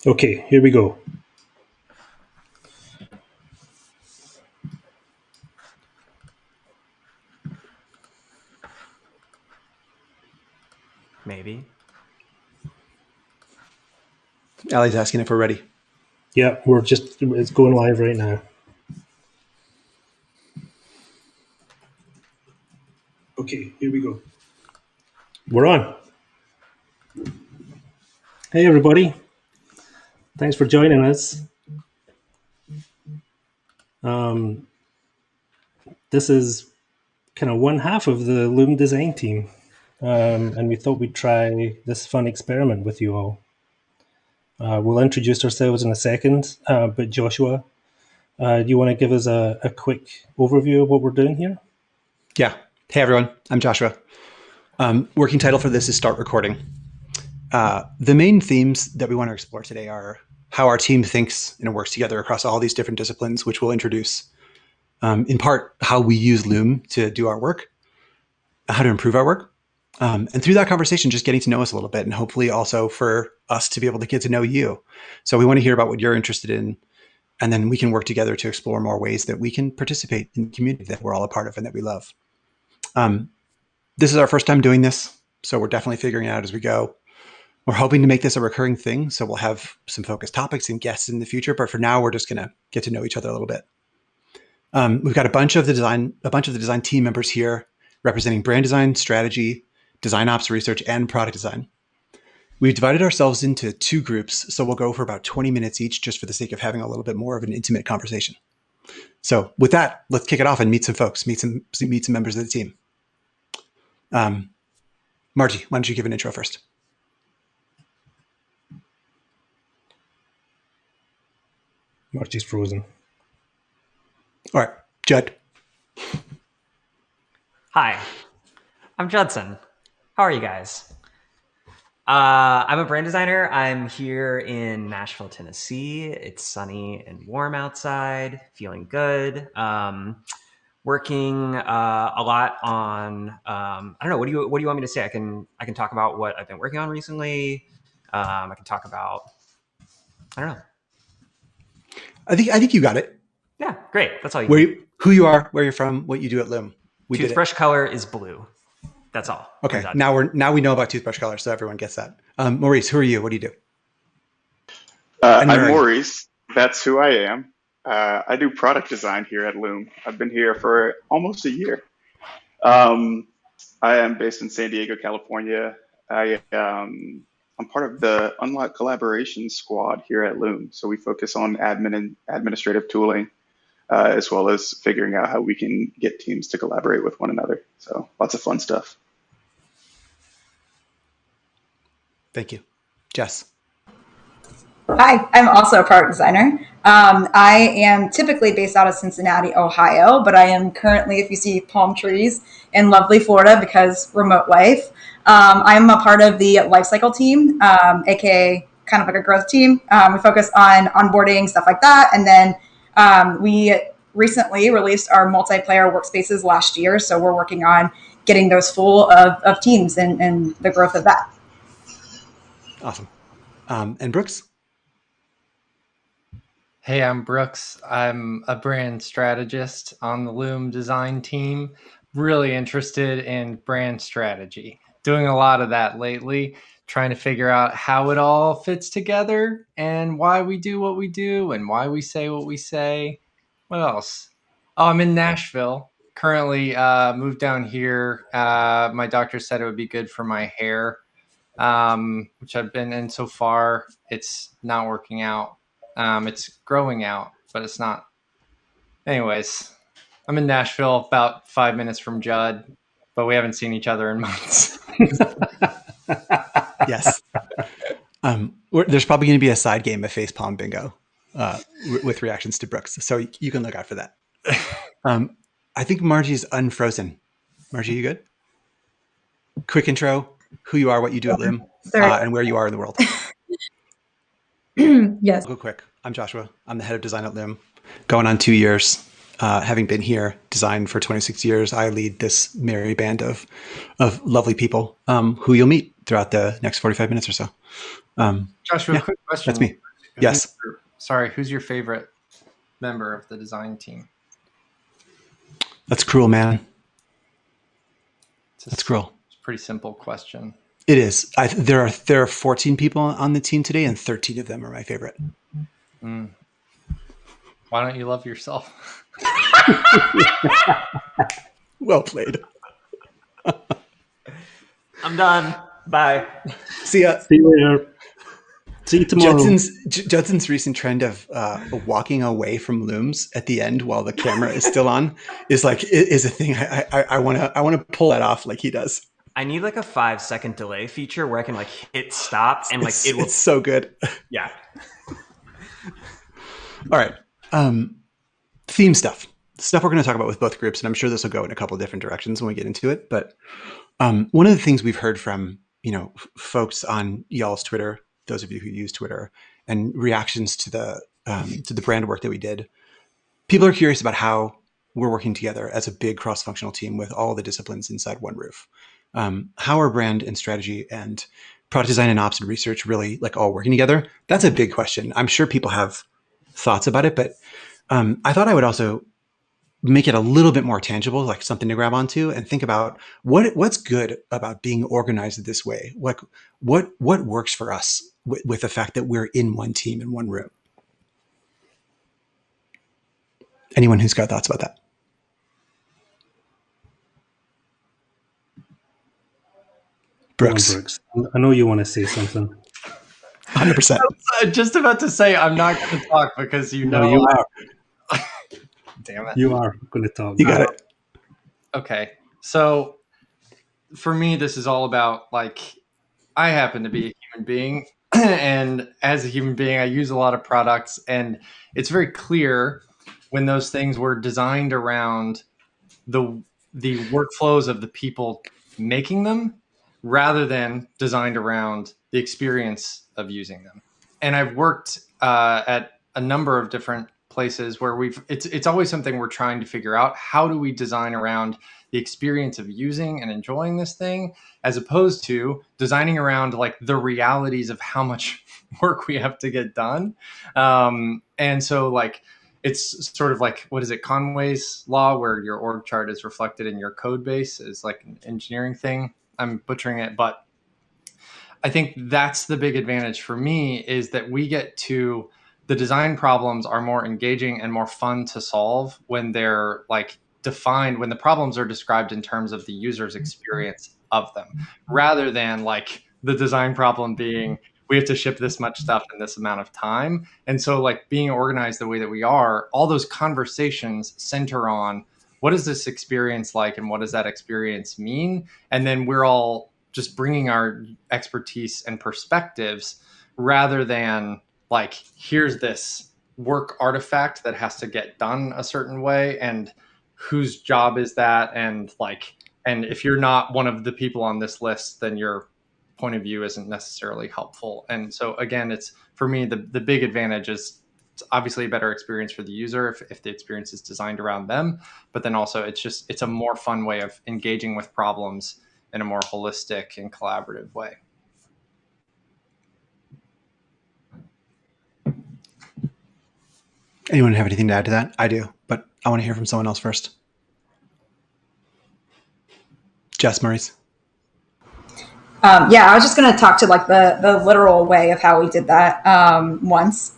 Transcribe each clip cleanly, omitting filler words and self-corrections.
Okay, here we go. Maybe. Allie's asking if we're ready. Yeah, it's going live right now. Okay, here we go. We're on. Hey, everybody. Thanks for joining us. This is kind of one half of the Loom Design team. And we thought we'd try this fun experiment with you all. We'll introduce ourselves in a second, but Joshua, do you want to give us a quick overview of what we're doing here? Yeah. Hey, everyone. I'm Joshua. Working title for this is Start Recording. The main themes that we want to explore today are how our team thinks and works together across all these different disciplines, which we'll introduce. In part, how we use Loom to do our work, how to improve our work. And through that conversation, just getting to know us a little bit, and hopefully also for us to be able to get to know you. So we want to hear about what you're interested in, and then we can work together to explore more ways that we can participate in the community that we're all a part of and that we love. This is our first time doing this, so we're definitely figuring it out as we go. We're hoping to make this a recurring thing, so we'll have some focused topics and guests in the future. But for now, we're just going to get to know each other a little bit. We've got a bunch of the design team members here representing brand design, strategy, design ops, research, and product design. We've divided ourselves into two groups, so we'll go for about 20 minutes each, just for the sake of having a little bit more of an intimate conversation. So with that, let's kick it off and meet some folks, meet some members of the team. Margie, why don't you give an intro first? Margie's frozen. All right, Judd. Hi, I'm Judson. How are you guys? I'm a brand designer. I'm here in Nashville, Tennessee. It's sunny and warm outside, feeling good. Working a lot on I don't know, what do you want me to say? I can talk about what I've been working on recently. I can talk about, I don't know. I think you got it. Yeah, great. That's all you need. Who you are, where you're from, what you do at Loom. Toothbrush color is blue. That's all. Okay, now we know about toothbrush color, so everyone gets that. Maurice, who are you? What do you do? I'm Maurice. That's who I am. I do product design here at Loom. I've been here for almost a year. I am based in San Diego, California. I'm part of the Unlock Collaboration Squad here at Loom. So we focus on admin and administrative tooling, as well as figuring out how we can get teams to collaborate with one another. So lots of fun stuff. Thank you. Jess. Hi, I'm also a product designer. I am typically based out of Cincinnati, Ohio, but I am currently, if you see palm trees, in lovely Florida because remote life. I'm a part of the lifecycle team, aka kind of like a growth team. We focus on onboarding, stuff like that. And then we recently released our multiplayer workspaces last year. So we're working on getting those full of teams and the growth of that. Awesome. And Brooks? Hey, I'm Brooks. I'm a brand strategist on the Loom Design team. Really interested in brand strategy. Doing a lot of that lately, trying to figure out how it all fits together and why we do what we do and why we say what we say. What else? Oh, I'm in Nashville. Currently moved down here. My doctor said it would be good for my hair, which I've been in so far. It's not working out. It's growing out, but it's not. Anyways, I'm in Nashville, about 5 minutes from Judd, but we haven't seen each other in months. Yes. There's probably going to be a side game of facepalm bingo with reactions to Brooks, so you can look out for that. I think Margie's unfrozen. Margie, you good? Quick intro, who you are, what you do at Loom, and where you are in the world. Yes. Real quick. I'm Joshua. I'm the head of design at Loom. Going on 2 years. Having been here, designed for 26 years, I lead this merry band of lovely people who you'll meet throughout the next 45 minutes or so. Joshua, quick question. That's me. Yes. Who's your favorite member of the design team? That's cruel, man. That's cruel. It's a pretty simple question. It is. There are 14 people on the team today, and 13 of them are my favorite. Mm. Why don't you love yourself? Well played. I'm done. Bye. See ya. See you later. See you tomorrow. Judson's recent trend of walking away from looms at the end while the camera is still on is a thing. I want to pull that off like he does. I need like a 5-second delay feature where I can like hit stop and like it will. It's so good. Yeah. All right. Theme stuff we're going to talk about with both groups, and I'm sure this will go in a couple of different directions when we get into it. But one of the things we've heard from folks on y'all's Twitter, those of you who use Twitter, and reactions to the brand work that we did, people are curious about how we're working together as a big cross-functional team with all the disciplines inside one roof. How are brand and strategy and product design and ops and research really like all working together? That's a big question. I'm sure people have thoughts about it, but I thought I would also make it a little bit more tangible, like something to grab onto, and think about what's good about being organized this way. What works for us with the fact that we're in one team in one room. Anyone who's got thoughts about that? Brooks. I know you want to say something. 100%. I was just about to say I'm not going to talk because No, you are. Damn it. You are going to talk. You got it. Okay. So for me, this is all about like, I happen to be a human being. And as a human being, I use a lot of products. And it's very clear when those things were designed around the workflows of the people making them rather than designed around the experience of using them. And I've worked at a number of different places where it's always something we're trying to figure out. How do we design around the experience of using and enjoying this thing, as opposed to designing around like the realities of how much work we have to get done. And so like, it's sort of like, what is it? Conway's law, where your org chart is reflected in your code base, is like an engineering thing. I'm butchering it, but I think that's the big advantage for me, is that we get to, the design problems are more engaging and more fun to solve when they're like defined, when the problems are described in terms of the user's experience of them, rather than like the design problem being, we have to ship this much stuff in this amount of time. And so like being organized the way that we are, all those conversations center on what is this experience like and what does that experience mean? And then we're all just bringing our expertise and perspectives, rather than like, here's this work artifact that has to get done a certain way, and whose job is that? And like, and if you're not one of the people on this list, then your point of view isn't necessarily helpful. And so again, it's, for me, the big advantage is it's obviously a better experience for the user if the experience is designed around them, but then also it's a more fun way of engaging with problems in a more holistic and collaborative way. Anyone have anything to add to that? I do, but I want to hear from someone else first. Jess Maurice. Yeah, I was just going to talk to like the literal way of how we did that once.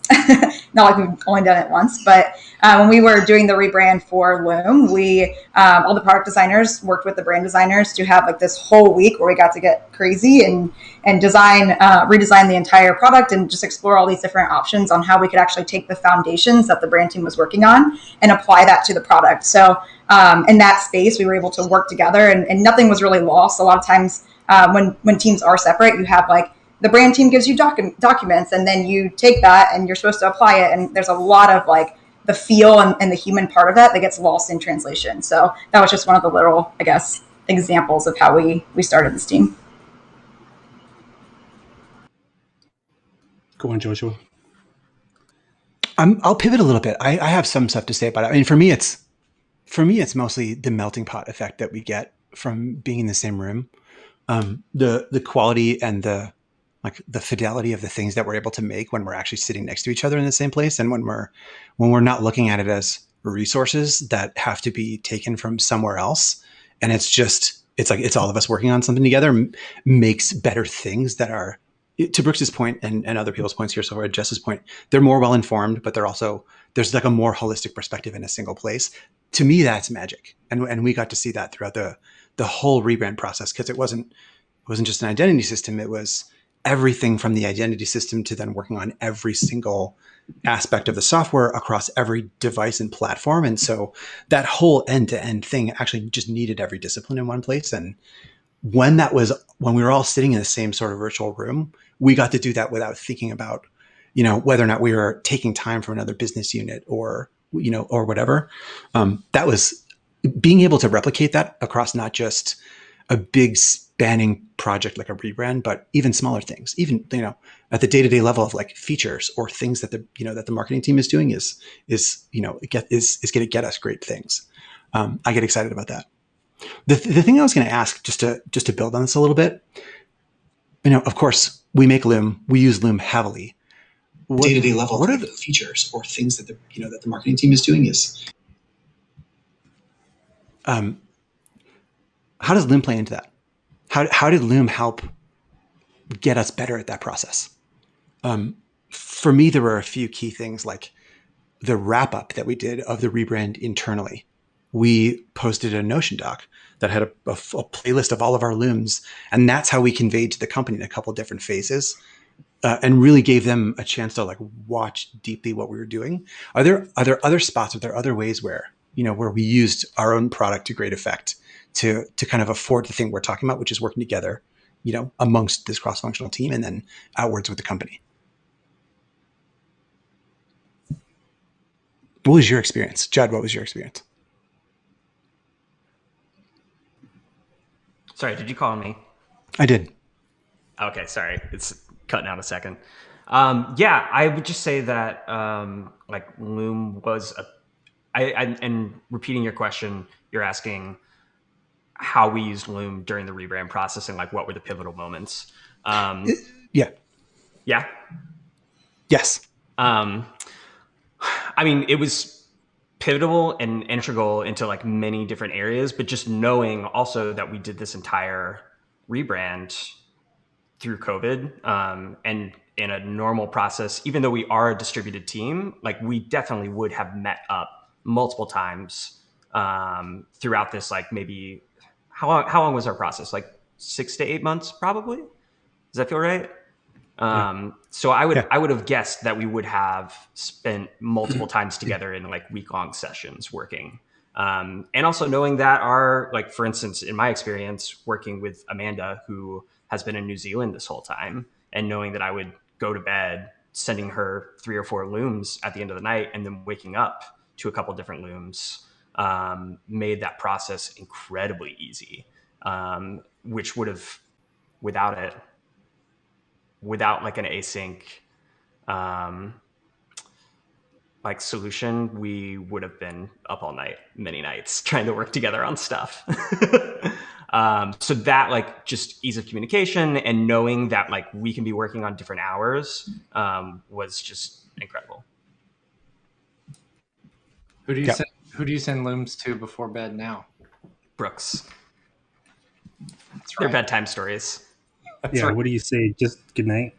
Not like we've only done it once, but when we were doing the rebrand for Loom, we all the product designers worked with the brand designers to have like this whole week where we got to get crazy and redesign the entire product and just explore all these different options on how we could actually take the foundations that the brand team was working on and apply that to the product. So in that space, we were able to work together and nothing was really lost. A lot of times when teams are separate, you have like the brand team gives you documents and then you take that and you're supposed to apply it. And there's a lot of like the feel and the human part of that gets lost in translation. So that was just one of the little, I guess, examples of how we started this team. Go on, Joshua. I'll pivot a little bit. I have some stuff to say about it. I mean, for me, it's mostly the melting pot effect that we get from being in the same room. The quality and the like the fidelity of the things that we're able to make when we're actually sitting next to each other in the same place, and when we're not looking at it as resources that have to be taken from somewhere else, and it's all of us working on something together, makes better things that are, to Brooks's point and other people's points here, so at Jess's point, they're more well informed, but there's like a more holistic perspective in a single place. To me, that's magic, and we got to see that throughout the whole rebrand process, because it wasn't just an identity system. It was everything from the identity system to then working on every single aspect of the software across every device and platform. And so that whole end-to-end thing actually just needed every discipline in one place. And when we were all sitting in the same sort of virtual room, we got to do that without thinking about, whether or not we were taking time from another business unit or whatever. That was being able to replicate that across not just a big spanning project like a rebrand, but even smaller things, even, at the day-to-day level of like features or things that the marketing team is doing is going to get us great things. I get excited about that. The thing I was going to ask, just to build on this a little bit, of course we make Loom, we use Loom heavily. Day-to-day level, what are the features or things that the marketing team is doing is, how does Loom play into that? How did Loom help get us better at that process? For me, there were a few key things, like the wrap up that we did of the rebrand internally. We posted a Notion doc that had a playlist of all of our Looms, and that's how we conveyed to the company in a couple different phases, and really gave them a chance to like watch deeply what we were doing. Are there other spots? Are there other ways where we used our own product to great effect to kind of afford the thing we're talking about, which is working together, amongst this cross-functional team and then outwards with the company? What was your experience? Judd, what was your experience? Sorry, did you call me? I did. Okay, sorry. It's cutting out a second. Yeah, I would just say that like Loom was and repeating your question, you're asking how we used Loom during the rebrand process and like what were the pivotal moments. Yeah. Yes. I mean, it was pivotal and integral into like many different areas, but just knowing also that we did this entire rebrand through COVID, and in a normal process, even though we are a distributed team, like we definitely would have met up multiple times throughout this, like maybe how long was our process? Like 6 to 8 months, probably. Does that feel right? So I would have guessed that we would have spent multiple times together in like week-long sessions working. And also knowing that like, for instance, in my experience working with Amanda, who has been in New Zealand this whole time, and knowing that I would go to bed sending her 3 or 4 looms at the end of the night and then waking up to a couple different looms, made that process incredibly easy, which would have, without like an async like solution, we would have been up all night, many nights, trying to work together on stuff. So that like just ease of communication and knowing that like we can be working on different hours was just incredible. Who do you send looms to before bed now? Brooks. That's They're right. bedtime stories. Yeah, right. What do you say? Just good night?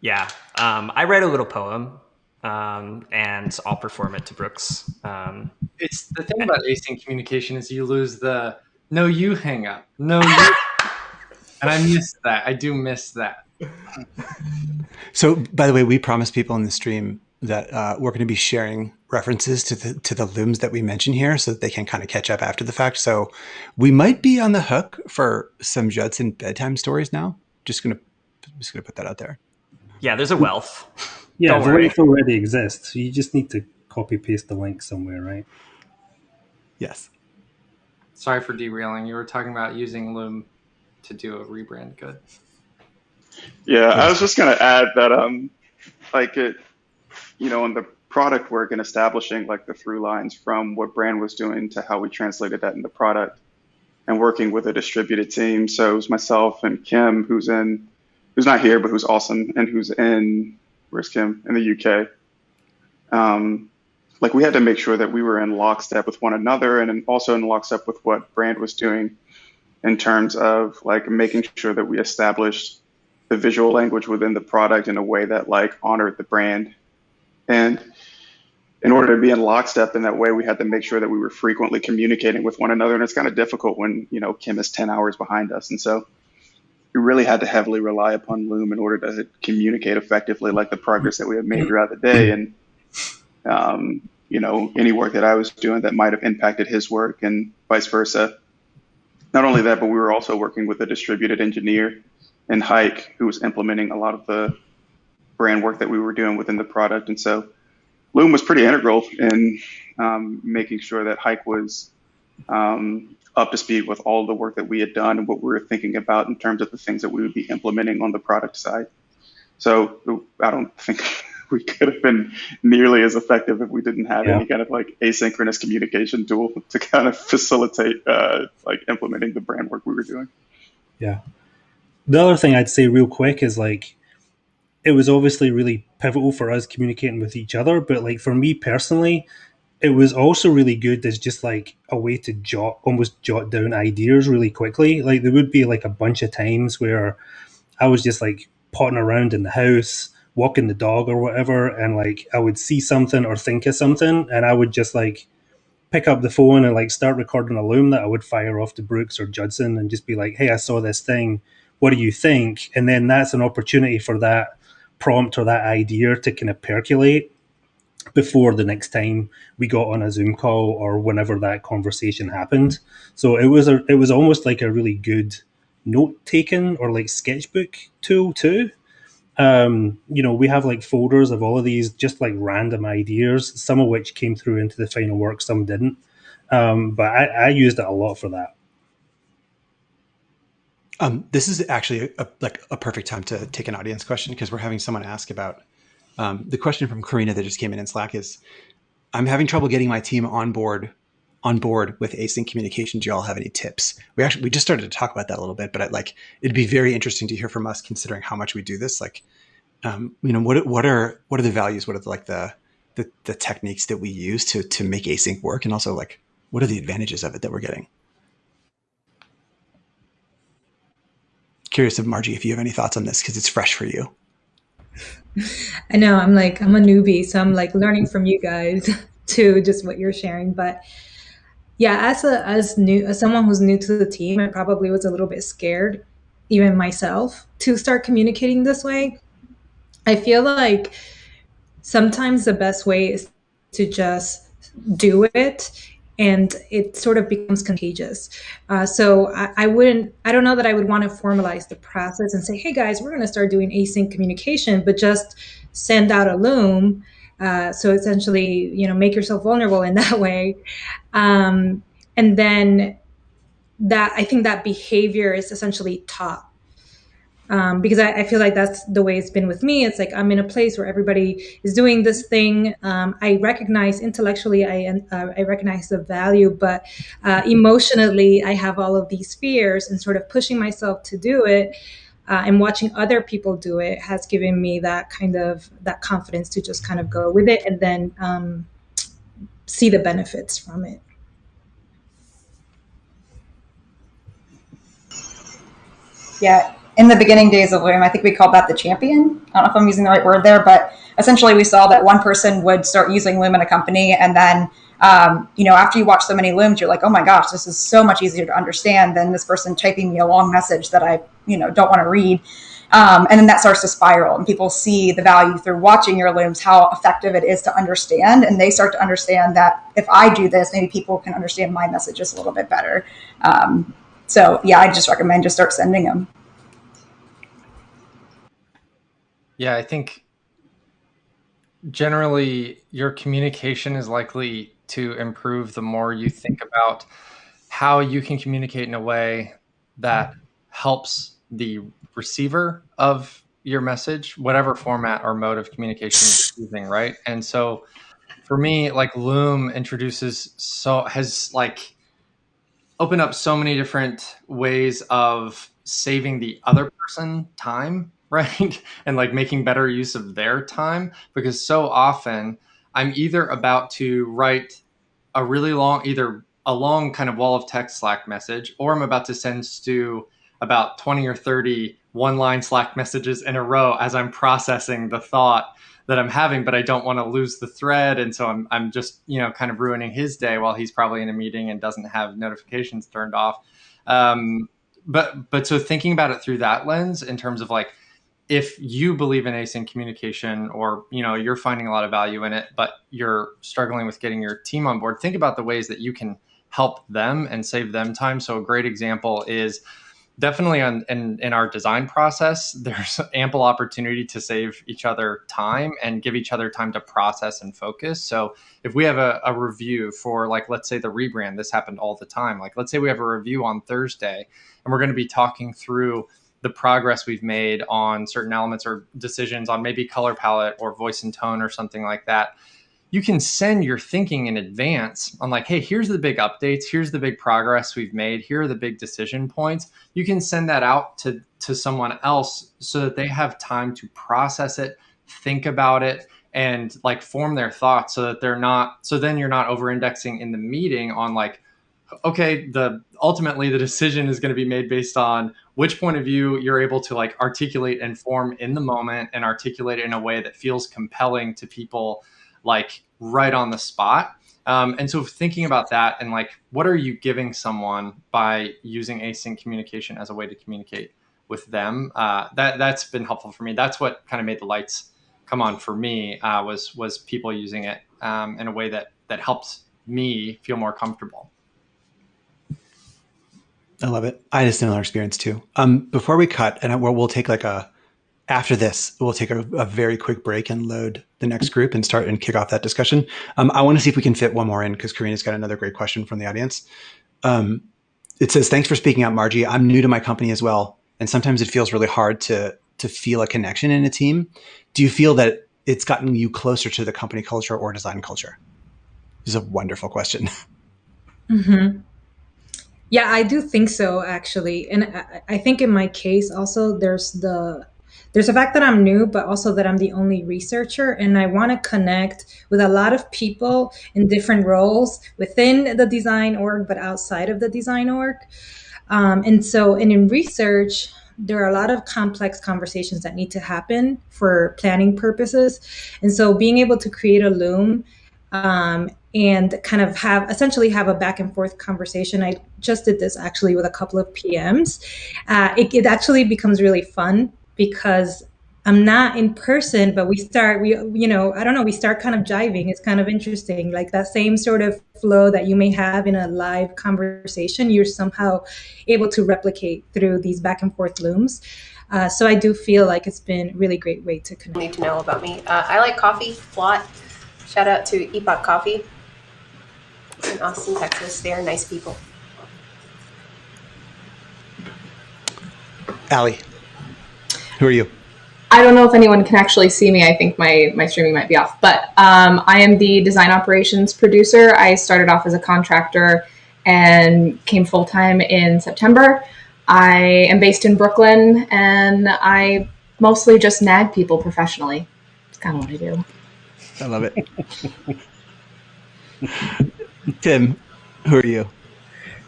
Yeah. I write a little poem, and I'll perform it to Brooks. It's the thing about async communication is you lose the no, you hang up. No, you. And I miss that. I do miss that. So, by the way, we promised people in the stream that we're going to be sharing references to the looms that we mention here so that they can kind of catch up after the fact. So we might be on the hook for some Judson bedtime stories now. Just gonna put that out there. Yeah, there's a wealth. Yeah, the link already exists. You just need to copy paste the link somewhere, right? Yes. Sorry for derailing. You were talking about using Loom to do a rebrand. Good. Yeah, I was just going to add that, like it, in the product work and establishing like the through lines from what brand was doing to how we translated that in the product and working with a distributed team. So it was myself and Kim, who's in who's not here, but who's awesome, and who's in, where's Kim? In the UK. Like we had to make sure that we were in lockstep with one another and also in lockstep with what Brand was doing in terms of like making sure that we established the visual language within the product in a way that like honored the brand. And in order to be in lockstep in that way, we had to make sure that we were frequently communicating with one another. And it's kind of difficult when, you know, Kim is 10 hours behind us. And so we really had to heavily rely upon Loom in order to communicate effectively, like the progress that we had made throughout the day. And, you know, any work that I was doing that might have impacted his work and vice versa. Not only that, but we were also working with a distributed engineer in Hike who was implementing a lot of the brand work that we were doing within the product. And so Loom was pretty integral in making sure that Hike was up to speed with all the work that we had done and what we were thinking about in terms of the things that we would be implementing on the product side. So I don't think we could have been nearly as effective if we didn't have any kind of like asynchronous communication tool to kind of facilitate like implementing the brand work we were doing. Yeah. The other thing I'd say real quick is like, it was obviously really pivotal for us communicating with each other, but like for me personally, it was also really good as just like a way to almost jot down ideas really quickly. Like there would be like a bunch of times where I was just like potting around in the house, walking the dog or whatever, and like I would see something or think of something, and I would just like pick up the phone and like start recording a Loom that I would fire off to Brooks or Judson and just be like, hey, I saw this thing. What do you think? And then that's an opportunity for that prompt or that idea to kind of percolate before the next time we got on a Zoom call or whenever that conversation happened. So it was almost like a really good note taking or like sketchbook tool too. You know, we have like folders of all of these just like random ideas, some of which came through into the final work, some didn't. But I used it a lot for that. This is actually a perfect time to take an audience question because we're having someone ask about the question from Karina that just came in Slack is, I'm having trouble getting my team on board with async communication. Do you all have any tips? We just started to talk about that a little bit, but it'd be very interesting to hear from us considering how much we do this. Like, you know, what are the values? What are the techniques that we use to make async work? And also like, what are the advantages of it that we're getting? Curious of Margie, if you have any thoughts on this, because it's fresh for you. I know I'm a newbie, so I'm like learning from you guys too, just what you're sharing. But yeah, as someone who's new to the team, I probably was a little bit scared, even myself, to start communicating this way. I feel like sometimes the best way is to just do it, and it sort of becomes contagious. So I don't know that I would want to formalize the process and say, hey guys, we're going to start doing async communication, but just send out a Loom. So essentially, you know, make yourself vulnerable in that way. And then I think that behavior is essentially taught. Because I feel like that's the way it's been with me. It's like I'm in a place where everybody is doing this thing. I recognize intellectually, I recognize the value, but emotionally, I have all of these fears, and sort of pushing myself to do it and watching other people do it has given me that confidence to just kind of go with it and then see the benefits from it. Yeah. In the beginning days of Loom, I think we called that the champion. I don't know if I'm using the right word there, but essentially we saw that one person would start using Loom in a company, and then you know, after you watch so many Looms, you're like, oh my gosh, this is so much easier to understand than this person typing me a long message that I, you know, don't want to read. And then that starts to spiral, and people see the value through watching your Looms, how effective it is to understand, and they start to understand that if I do this, maybe people can understand my messages a little bit better. So yeah, I just recommend just start sending them. Yeah, I think generally your communication is likely to improve the more you think about how you can communicate in a way that helps the receiver of your message, whatever format or mode of communication you're using, right? And so for me, like Loom has opened up so many different ways of saving the other person time, right? And like making better use of their time, because so often I'm either about to write a really long, either a long kind of wall of text Slack message, or I'm about to send Stu about 20 or 30 one-line Slack messages in a row as I'm processing the thought that I'm having, but I don't want to lose the thread. And so I'm just, kind of ruining his day while he's probably in a meeting and doesn't have notifications turned off. But so thinking about it through that lens, in terms of like, if you believe in async communication, or you're finding a lot of value in it, but you're struggling with getting your team on board, think about the ways that you can help them and save them time. So a great example is definitely in our design process, there's ample opportunity to save each other time and give each other time to process and focus. So if we have a review for, like, let's say the rebrand, this happened all the time. Like, let's say we have a review on Thursday and we're going to be talking through the progress we've made on certain elements or decisions on maybe color palette or voice and tone or something like that. You can send your thinking in advance on like, hey, here's the big updates. Here's the big progress we've made. Here are the big decision points. You can send that out to someone else so that they have time to process it, think about it, and like form their thoughts, so that then you're not over indexing in the meeting on like, okay, ultimately the decision is going to be made based on which point of view you're able to like articulate and form in the moment, and articulate it in a way that feels compelling to people, like right on the spot. And so thinking about that, and like, what are you giving someone by using async communication as a way to communicate with them? That's been helpful for me. That's what kind of made the lights come on for me, was people using it in a way that helps me feel more comfortable. I love it. I had a similar experience too. Before we cut, and we'll take after this, we'll take a very quick break and load the next group and start and kick off that discussion. I want to see if we can fit one more in, because Karina's got another great question from the audience. It says, thanks for speaking out, Margie. I'm new to my company as well, and sometimes it feels really hard to feel a connection in a team. Do you feel that it's gotten you closer to the company culture or design culture? This is a wonderful question. Mm-hmm. Yeah, I do think so, actually. And I think in my case also, there's the fact that I'm new, but also that I'm the only researcher, and I want to connect with a lot of people in different roles within the design org, but outside of the design org. And in research, there are a lot of complex conversations that need to happen for planning purposes. And so being able to create a Loom and kind of essentially have a back and forth conversation. I just did this actually with a couple of PMs. It actually becomes really fun, because I'm not in person, but we start kind of jiving. It's kind of interesting, like that same sort of flow that you may have in a live conversation, you're somehow able to replicate through these back and forth Looms. So I do feel like it's been a really great way to connect. Need to know about me. I like coffee a lot. Shout out to Epoch Coffee in Austin, Texas. They are nice people. Allie, who are you? I don't know if anyone can actually see me. I think my streaming might be off. But I am the design operations producer. I started off as a contractor and came full-time in September. I am based in Brooklyn, and I mostly just nag people professionally. It's kind of what I do. I love it. Tim, who are you?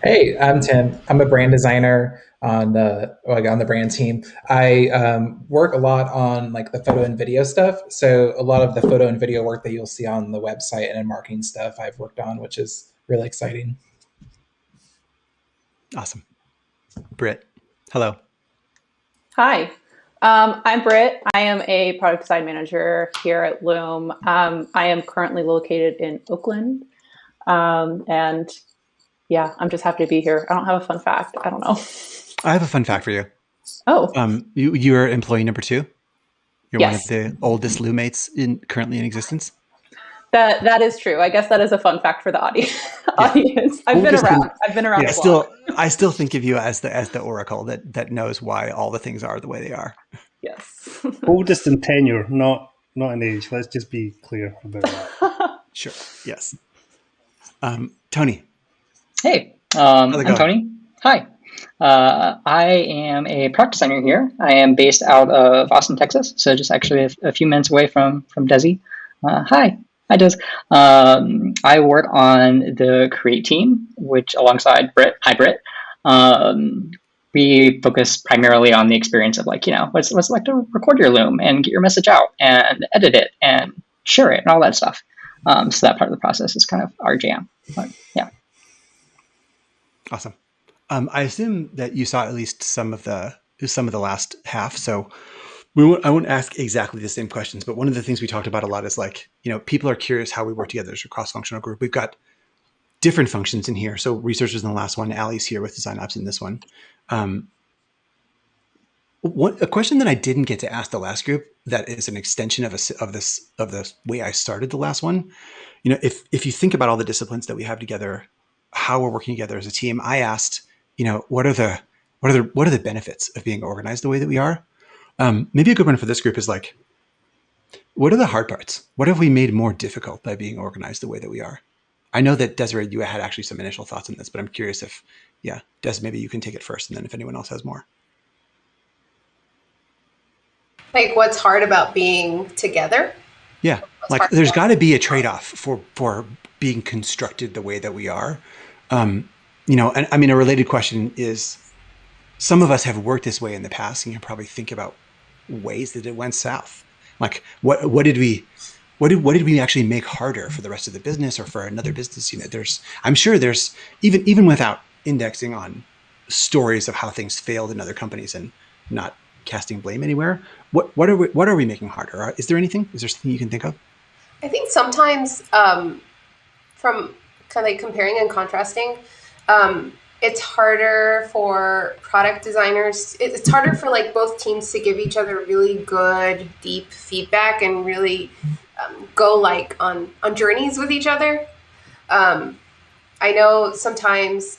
Hey, I'm Tim. I'm a brand designer on the brand team. I work a lot on like the photo and video stuff. So a lot of the photo and video work that you'll see on the website and in marketing stuff I've worked on, which is really exciting. Awesome. Britt, hello. Hi, I'm Britt. I am a product design manager here at Loom. I am currently located in Oakland. And yeah, I'm just happy to be here. I don't have a fun fact. I don't know. I have a fun fact for you. Oh. You're employee number 2? You're yes. One of the oldest Loommates currently in existence? That is true. I guess that is a fun fact for the audience. I've been around. I've been around yeah, the block. I still think of you as the oracle that knows why all the things are the way they are. Yes. Oldest in tenure, not in age. Let's just be clear about that. Sure. Yes. Tony. Hey, I'm Tony. Hi. I am a product designer here. I am based out of Austin, Texas, so just actually a few minutes away from Desi. Hi, Des. I work on the Create team, which alongside Britt. Hi, Britt. We focus primarily on the experience of like, what's it like to record your Loom and get your message out and edit it and share it and all that stuff. So that part of the process is kind of our jam. But yeah. Awesome. I assume that you saw at least some of the last half. So I won't ask exactly the same questions, but one of the things we talked about a lot is like, people are curious how we work together as a cross-functional group. We've got different functions in here. So researchers in the last one, Allie's here with design ops in this one. A question that I didn't get to ask the last group that is an extension of the way I started the last one. If you think about all the disciplines that we have together, how we're working together as a team, I asked, what are the benefits of being organized the way that we are? Maybe a good one for this group is like, what are the hard parts? What have we made more difficult by being organized the way that we are? I know that Desiree, you had actually some initial thoughts on this, but I'm curious if, Des, maybe you can take it first, and then if anyone else has more. Like, what's hard about being together? Yeah, like there's got to be a trade-off for being constructed the way that we are. And I mean, a related question is, some of us have worked this way in the past, and you can probably think about ways that it went south. Like, what did we actually make harder for the rest of the business or for another business unit? I'm sure there's even without indexing on stories of how things failed in other companies and not casting blame anywhere. What are we making harder? Is there something you can think of? I think sometimes from kind of like comparing and contrasting, it's harder for product designers. It's harder for like both teams to give each other really good, deep feedback and really go like on journeys with each other. I know sometimes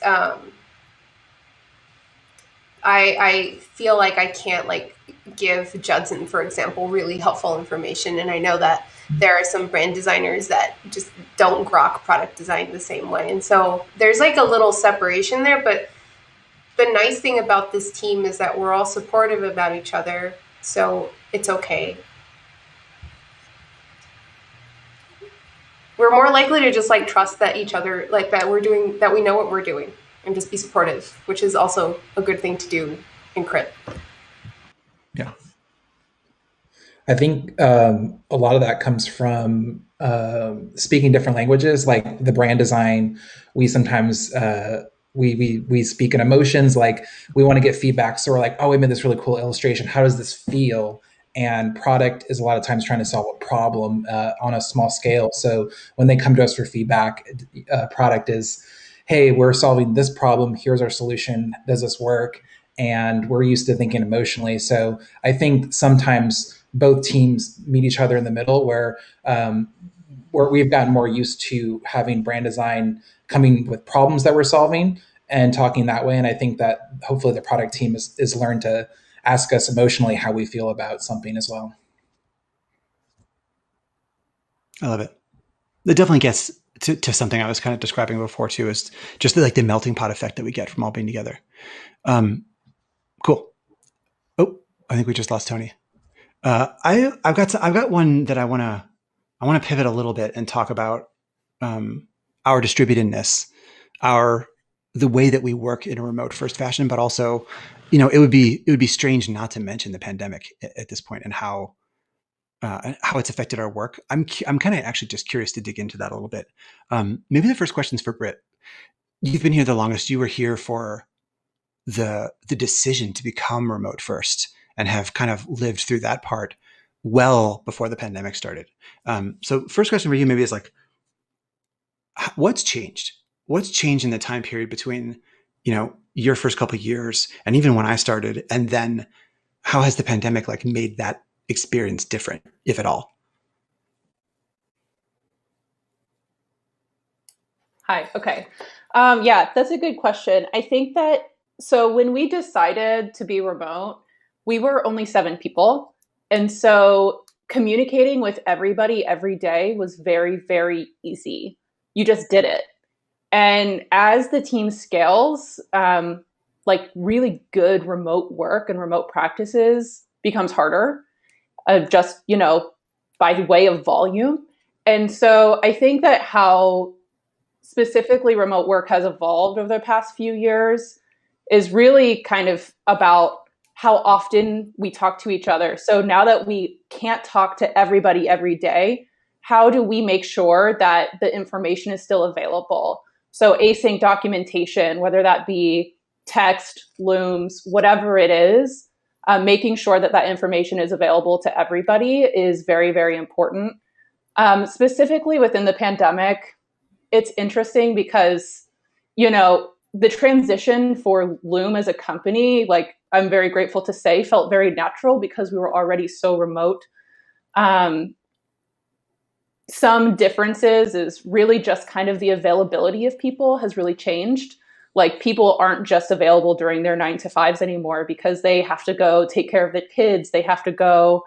I feel like I can't like give Judson, for example, really helpful information. And I know that there are some brand designers that just don't grok product design the same way. And so there's like a little separation there. But the nice thing about this team is that we're all supportive about each other. So it's okay. We're more likely to just like trust that each other, like that we know what we're doing and just be supportive, which is also a good thing to do in crit. Yeah. I think a lot of that comes from speaking different languages. Like the brand design, we sometimes we speak in emotions. Like we want to get feedback, so we're like, oh, we made this really cool illustration. How does this feel? And product is a lot of times trying to solve a problem on a small scale. So when they come to us for feedback, product is, hey, we're solving this problem. Here's our solution. Does this work? And we're used to thinking emotionally. So I think sometimes both teams meet each other in the middle where we've gotten more used to having brand design coming with problems that we're solving and talking that way. And I think that hopefully the product team is learned to ask us emotionally how we feel about something as well. I love it. It definitely gets to something I was kind of describing before too, is just like the melting pot effect that we get from all being together. Cool. Oh, I think we just lost Tony. I've got one that I want to pivot a little bit and talk about our distributedness, the way that we work in a remote first fashion, but also, it would be strange not to mention the pandemic at this point and how it's affected our work. I'm kind of actually just curious to dig into that a little bit. Maybe the first question is for Britt. You've been here the longest. You were here for the decision to become remote first and have kind of lived through that part well before the pandemic started. So first question for you maybe is like, what's changed? What's changed in the time period between, your first couple of years and even when I started, and then how has the pandemic like made that experience different, if at all? Hi. Okay. Yeah, that's a good question. I think that, so when we decided to be remote, we were only 7 people. And so communicating with everybody every day was very, very easy. You just did it. And as the team scales, like really good remote work and remote practices becomes harder, just, by way of volume. And so I think that how specifically remote work has evolved over the past few years is really kind of about how often we talk to each other. So now that we can't talk to everybody every day, how do we make sure that the information is still available? So async documentation, whether that be text, Looms, whatever it is, making sure that that information is available to everybody is very, very important. Specifically within the pandemic, it's interesting because, the transition for Loom as a company, like I'm very grateful to say, felt very natural because we were already so remote. Some differences is really just kind of the availability of people has really changed. Like people aren't just available during their 9 to 5s anymore because they have to go take care of the kids. They have to go,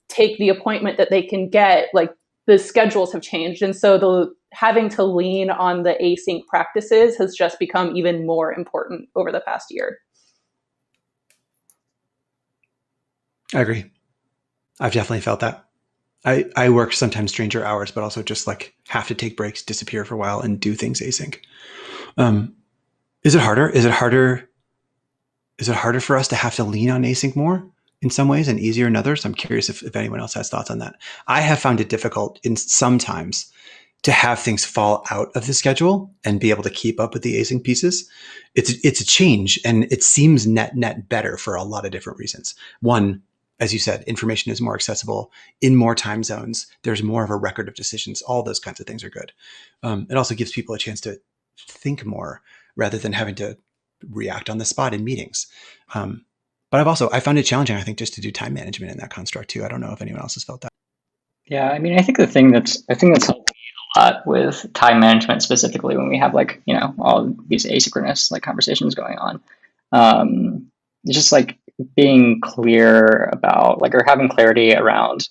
take the appointment that they can get. Like the schedules have changed. And so having to lean on the async practices has just become even more important over the past year. I agree. I've definitely felt that. I work sometimes stranger hours, but also just like have to take breaks, disappear for a while, and do things async. Is it harder? Is it harder for us to have to lean on async more in some ways and easier in others? I'm curious if anyone else has thoughts on that. I have found it difficult in sometimes to have things fall out of the schedule and be able to keep up with the async pieces. It's a change, and it seems net better for a lot of different reasons. One, as you said, information is more accessible in more time zones. There's more of a record of decisions. All those kinds of things are good. It also gives people a chance to think more rather than having to react on the spot in meetings. But I found it challenging, I think, just to do time management in that construct too. I don't know if anyone else has felt that. Yeah, I mean, I think that's helped me a lot with time management, specifically when we have all these asynchronous conversations going on. It's just being clear about or having clarity around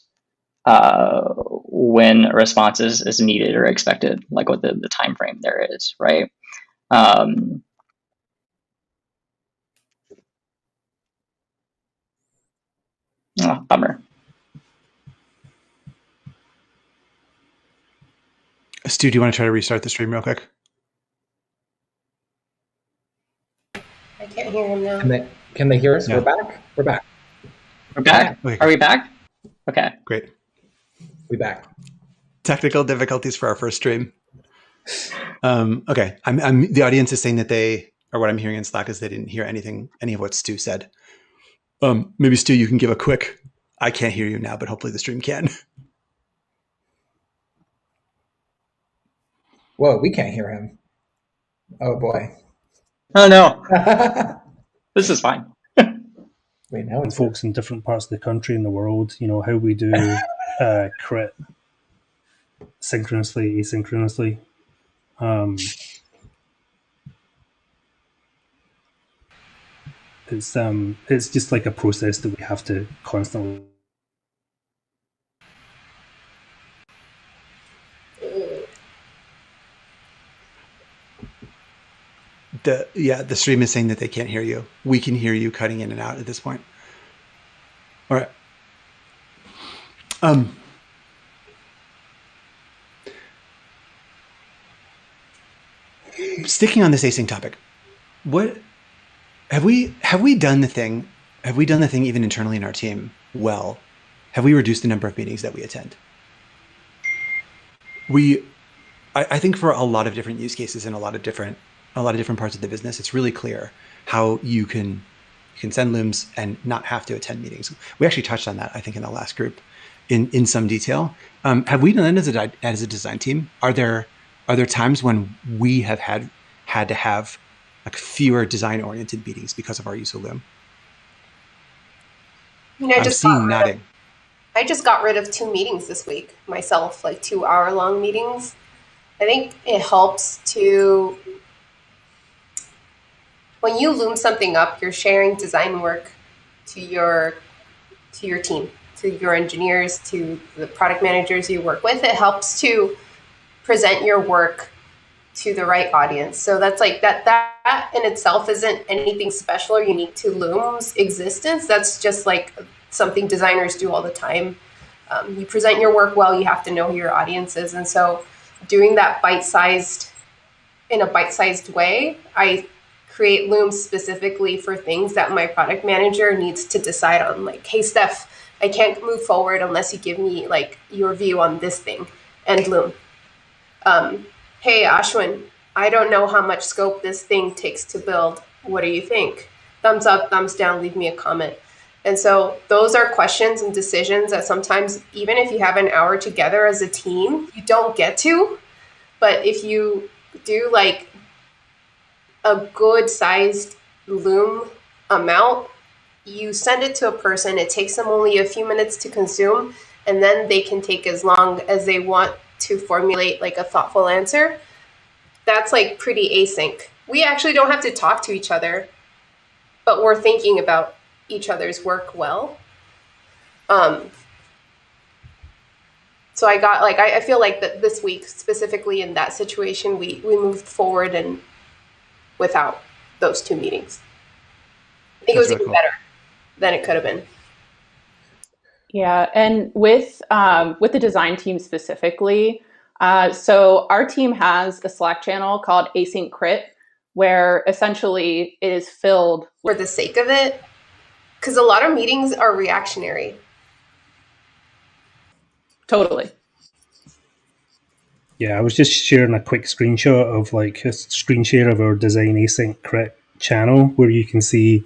when a response is needed or expected, what the time frame there is, right? Bummer. Stu, do you want to try to restart the stream real quick? I can't hear him now. Can they hear us? Yeah. We're back. We're back. Okay. Are we back? Okay. Great. We're back. Technical difficulties for our first stream. Okay. The audience is saying that what I'm hearing in Slack is they didn't hear any of what Stu said. Maybe Stu, you can give a quick, I can't hear you now, but hopefully the stream can. Whoa, we can't hear him. Oh boy. Oh no. This is fine. Wait, now it's folks in different parts of the country and the world, how we do crit synchronously, asynchronously. It's just like a process that we have to constantly. The stream is saying that they can't hear you. We can hear you cutting in and out at this point. All right. Sticking on this async topic, what have we done the thing? Have we done the thing even internally in our team well? Have we reduced the number of meetings that we attend? I think for a lot of different use cases and a lot of different parts of the business, it's really clear how you can send Looms and not have to attend meetings. We actually touched on that, I think, in the last group in some detail. Have we done that as a design team? Are there times when we have had to have fewer design-oriented meetings because of our use of Loom? I just got rid of 2 meetings this week myself, 2-hour-long meetings. I think it helps to, when you Loom something up, you're sharing design work to your team, to your engineers, to the product managers you work with. It helps to present your work to the right audience. So that's like that in itself isn't anything special or unique to Loom's existence. That's just like something designers do all the time. You present your work well, you have to know who your audience is. And so doing that in a bite-sized way, I create Loom specifically for things that my product manager needs to decide on. Like, hey, Steph, I can't move forward unless you give me like your view on this thing. And Loom. Hey, Ashwin, I don't know how much scope this thing takes to build. What do you think? Thumbs up, thumbs down, leave me a comment. And so those are questions and decisions that sometimes, even if you have an hour together as a team, you don't get to. But if you do like a good sized Loom amount, you send it to a person, it takes them only a few minutes to consume, and then they can take as long as they want to formulate like a thoughtful answer. That's like pretty async. We actually don't have to talk to each other, but we're thinking about each other's work well. So I feel like that this week, specifically in that situation, we moved forward and without those two meetings. I think it was even better than it could have been. Yeah, and with the design team specifically, so our team has a Slack channel called Async Crit, where essentially it is filled for the sake of it, because a lot of meetings are reactionary. Totally. Yeah, I was just sharing a quick screenshot of like a screen share of our Design Async Crit channel where you can see,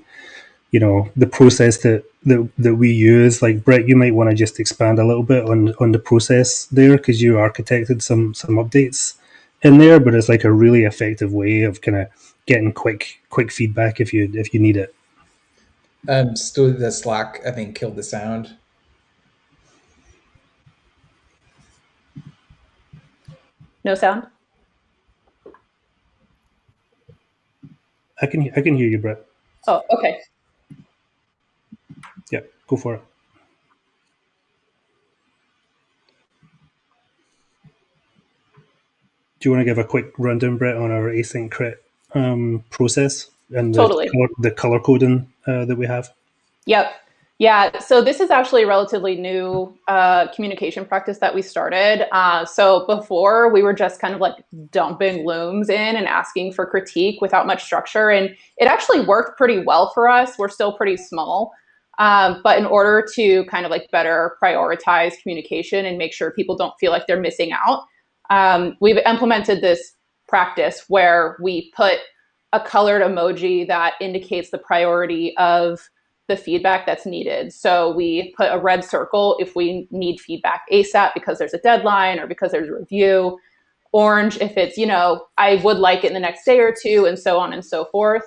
you know, the process that we use. Like, Brett, you might want to just expand a little bit on the process there, because you architected some updates in there, but it's like a really effective way of kind of getting quick feedback if you need it. Still, the Slack, I think, killed the sound. No sound? I can hear you, Brett. Oh, okay. Yeah, go for it. Do you want to give a quick rundown, Brett, on our Async Crit process and the color coding that we have? Yep. Yeah, so this is actually a relatively new communication practice that we started. So before, we were just kind of like dumping looms in and asking for critique without much structure. And it actually worked pretty well for us. We're still pretty small. But in order to kind of like better prioritize communication and make sure people don't feel like they're missing out, we've implemented this practice where we put a colored emoji that indicates the priority of the feedback that's needed. So we put a red circle if we need feedback ASAP because there's a deadline or because there's a review. Orange if it's, you know, I would like it in the next day or two, and so on and so forth.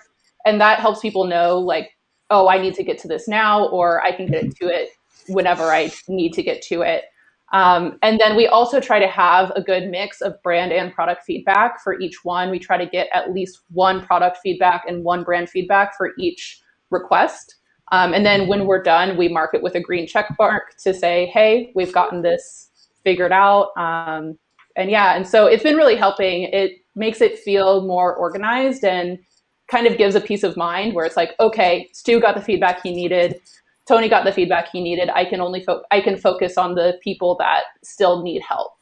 And that helps people know, like, oh, I need to get to this now, or I can get to it whenever I need to get to it. And then we also try to have a good mix of brand and product feedback for each one. We try to get at least one product feedback and one brand feedback for each request. And then when we're done, we mark it with a green check mark to say, hey, we've gotten this figured out. And so it's been really helping. It makes it feel more organized and kind of gives a peace of mind where it's like, okay, Stu got the feedback he needed. Tony got the feedback he needed. I can focus on the people that still need help.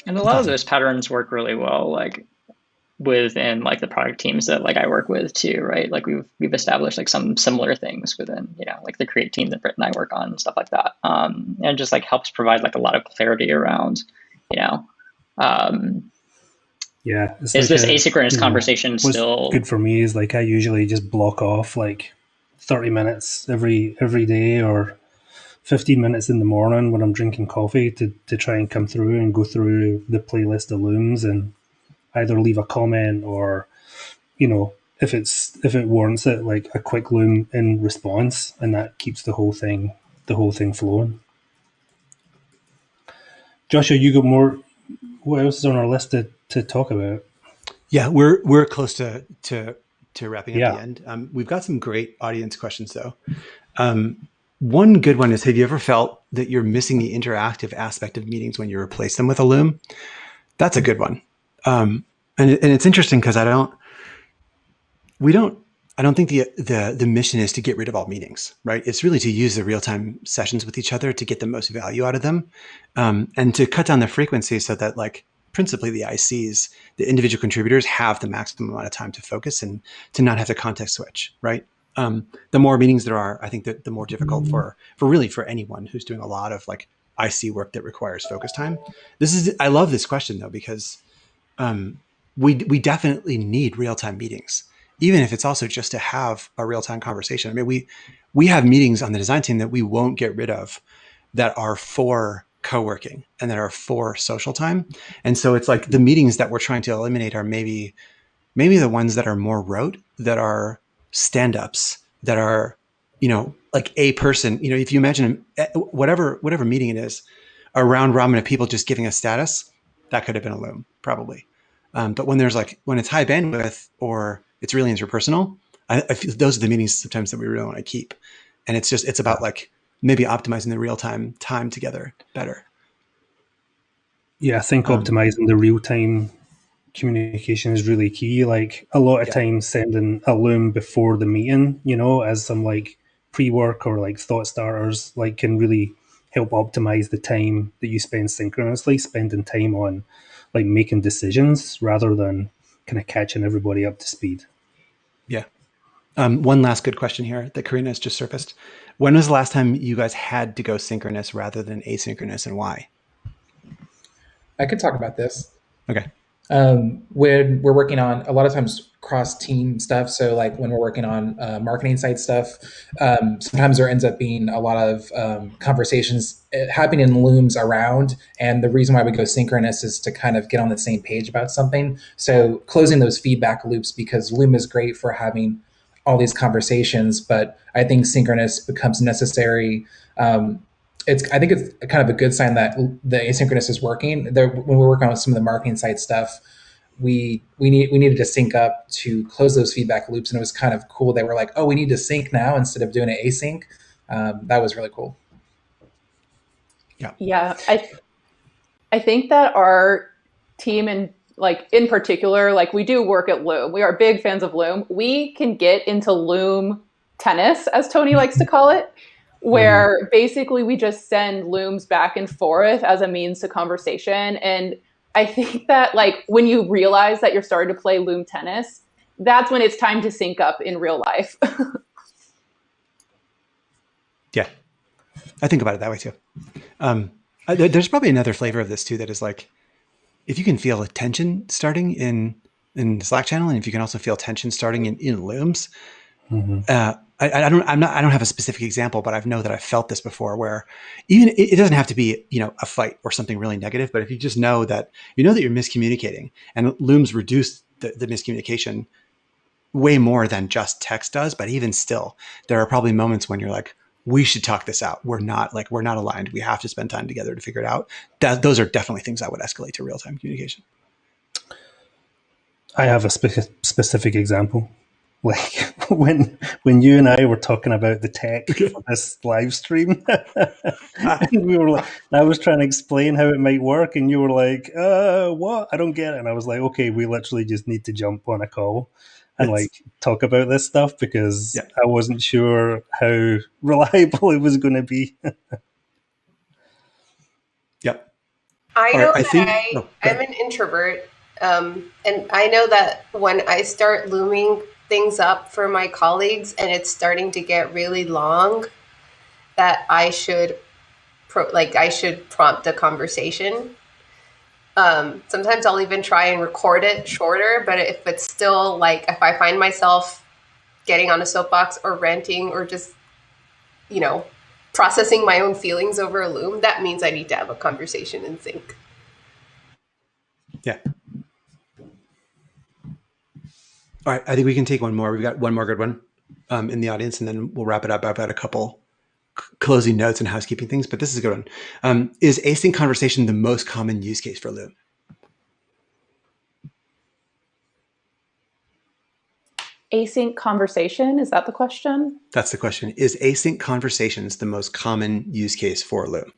And a lot of those patterns work really well, like within like the product teams that like I work with too, right? Like we've established like some similar things within, you know, like the create team that Britt and I work on and stuff like that. And it just like helps provide like a lot of clarity around, you know, yeah. Is like this asynchronous conversation still good for me? Is like I usually just block off like 30 minutes every day or 15 minutes in the morning when I'm drinking coffee to try and come through and go through the playlist of looms and either leave a comment or, you know, if it warrants it, like a quick loom in response, and that keeps the whole thing flowing. Joshua, you got more? What else is on our list to talk about? Yeah, we're close to wrapping up the end. We've got some great audience questions though. One good one is, have you ever felt that you're missing the interactive aspect of meetings when you replace them with a Loom? That's a good one. And it's interesting because I don't think the mission is to get rid of all meetings, right? It's really to use the real-time sessions with each other to get the most value out of them, and to cut down the frequency so that, like, principally the ICs, the individual contributors, have the maximum amount of time to focus and to not have to context switch, right? The more meetings there are, I think that the more difficult for anyone who's doing a lot of like IC work that requires focus time. I love this question though, because we definitely need real-time meetings, even if it's also just to have a real-time conversation. I mean, we have meetings on the design team that we won't get rid of that are for co-working and that are for social time. And so it's like the meetings that we're trying to eliminate are maybe the ones that are more rote, that are stand-ups, that are, like a person, if you imagine whatever meeting it is, a round robin of people just giving a status, that could have been a Loom probably. But when it's high bandwidth or it's really interpersonal, I feel those are the meetings sometimes that we really want to keep. And it's about like maybe optimizing the real-time time together better. Yeah, I think optimizing the real-time communication is really key. Like a lot of times sending a Loom before the meeting, as some like pre-work or like thought starters, like can really help optimize the time that you spend synchronously, spending time on like making decisions rather than kind of catching everybody up to speed. Yeah. One last good question here that Karina has just surfaced. When was the last time you guys had to go synchronous rather than asynchronous, and why? I could talk about this. Okay. When we're working on a lot of times cross-team stuff, so like when we're working on marketing site stuff, sometimes there ends up being a lot of conversations happening in Looms around, and the reason why we go synchronous is to kind of get on the same page about something. So closing those feedback loops, because Loom is great for having all these conversations, but I think synchronous becomes necessary. I think it's kind of a good sign that the asynchronous is working. When we're working on some of the marketing site stuff, we needed to sync up to close those feedback loops, and it was kind of cool. They were like, "Oh, we need to sync now instead of doing it async." That was really cool. Yeah. I think that our team in particular, like we do work at Loom. We are big fans of Loom. We can get into Loom tennis, as Tony likes to call it, where basically we just send Looms back and forth as a means to conversation. And I think that like when you realize that you're starting to play Loom tennis, that's when it's time to sync up in real life. Yeah, I think about it that way too. There's probably another flavor of this too that is like, if you can feel a tension starting in the Slack channel, and if you can also feel tension starting in Looms, I don't have a specific example, but I know that I've felt this before, where even it doesn't have to be, a fight or something really negative, but if you just know that you're miscommunicating, and Looms reduce the miscommunication way more than just text does, but even still, there are probably moments when you're like, we should talk this out. We're not aligned. We have to spend time together to figure it out. Those are definitely things I would escalate to real-time communication. I have a specific example. Like when you and I were talking about the tech for this live stream, and we were like, I was trying to explain how it might work, and you were like, what? I don't get it. And I was like, okay, we literally just need to jump on a call and like talk about this stuff, because I wasn't sure how reliable it was going to be. Yep. I know I'm an introvert, and I know that when I start looming things up for my colleagues and it's starting to get really long, that I should prompt a conversation. Sometimes I'll even try and record it shorter, but if it's still like, if I find myself getting on a soapbox or ranting or just, processing my own feelings over a Loom, that means I need to have a conversation in sync. Yeah. All right, I think we can take one more. We've got one more good one in the audience, and then we'll wrap it up. I've got a couple closing notes and housekeeping things, but this is a good one. Is async conversation the most common use case for Loom? Async conversation, is that the question? That's the question. Is async conversations the most common use case for Loom?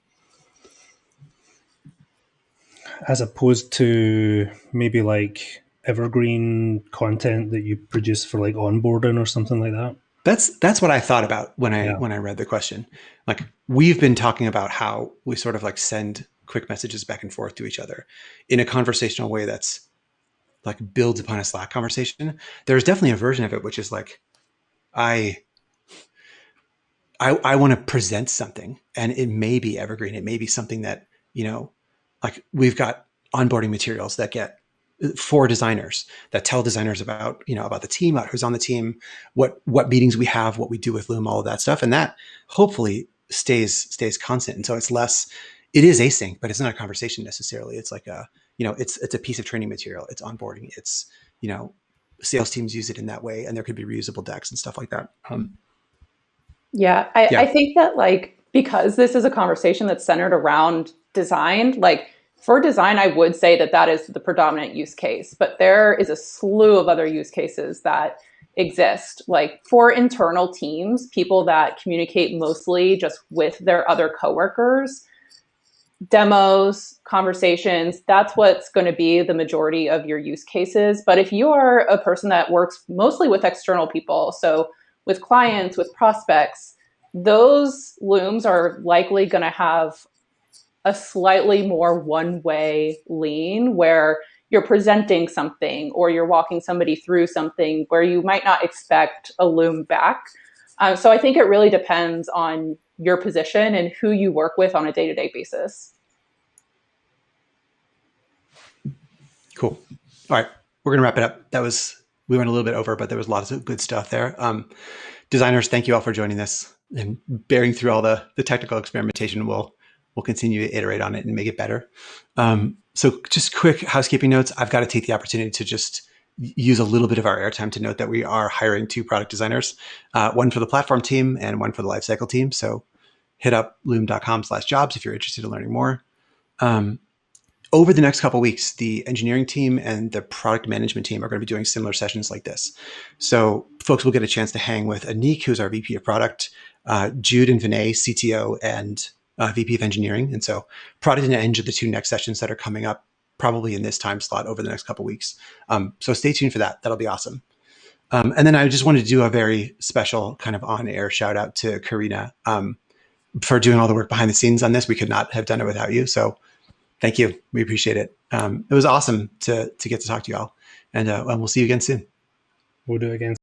As opposed to maybe like evergreen content that you produce for like onboarding or something like that. That's what I thought about when I read the question. Like, we've been talking about how we sort of like send quick messages back and forth to each other in a conversational way that's like builds upon a Slack conversation. There's definitely a version of it which is like, I want to present something, and it may be evergreen. It may be something that, like we've got onboarding materials that get for designers that tell designers about, about the team, about who's on the team, what meetings we have, what we do with Loom, all of that stuff. And that hopefully stays constant. And so it is async, but it's not a conversation necessarily. It's like it's a piece of training material. It's onboarding. It's, sales teams use it in that way, and there could be reusable decks and stuff like that. I think that like, because this is a conversation that's centered around design, like for design, I would say that is the predominant use case, but there is a slew of other use cases that exist. Like for internal teams, people that communicate mostly just with their other coworkers, demos, conversations, that's what's going to be the majority of your use cases. But if you are a person that works mostly with external people, so with clients, with prospects, those Looms are likely going to have a slightly more one-way lean where you're presenting something or you're walking somebody through something where you might not expect a Loom back. So I think it really depends on your position and who you work with on a day-to-day basis. Cool. All right, we're going to wrap it up. We went a little bit over, but there was lots of good stuff there. Designers, thank you all for joining this and bearing through all the technical experimentation. We'll continue to iterate on it and make it better. So just quick housekeeping notes. I've got to take the opportunity to just use a little bit of our airtime to note that we are hiring 2 product designers, one for the platform team and one for the lifecycle team. So hit up loom.com/jobs if you're interested in learning more. Over the next couple of weeks, the engineering team and the product management team are going to be doing similar sessions like this. So folks will get a chance to hang with Anik, who's our VP of product, Jude and Vinay, CTO and VP of engineering. And so product and eng are the 2 next sessions that are coming up probably in this time slot over the next couple of weeks. So stay tuned for that. That'll be awesome. And then I just wanted to do a very special kind of on-air shout out to Karina for doing all the work behind the scenes on this. We could not have done it without you. So thank you. We appreciate it. It was awesome to get to talk to you all. And we'll see you again soon. We'll do it again.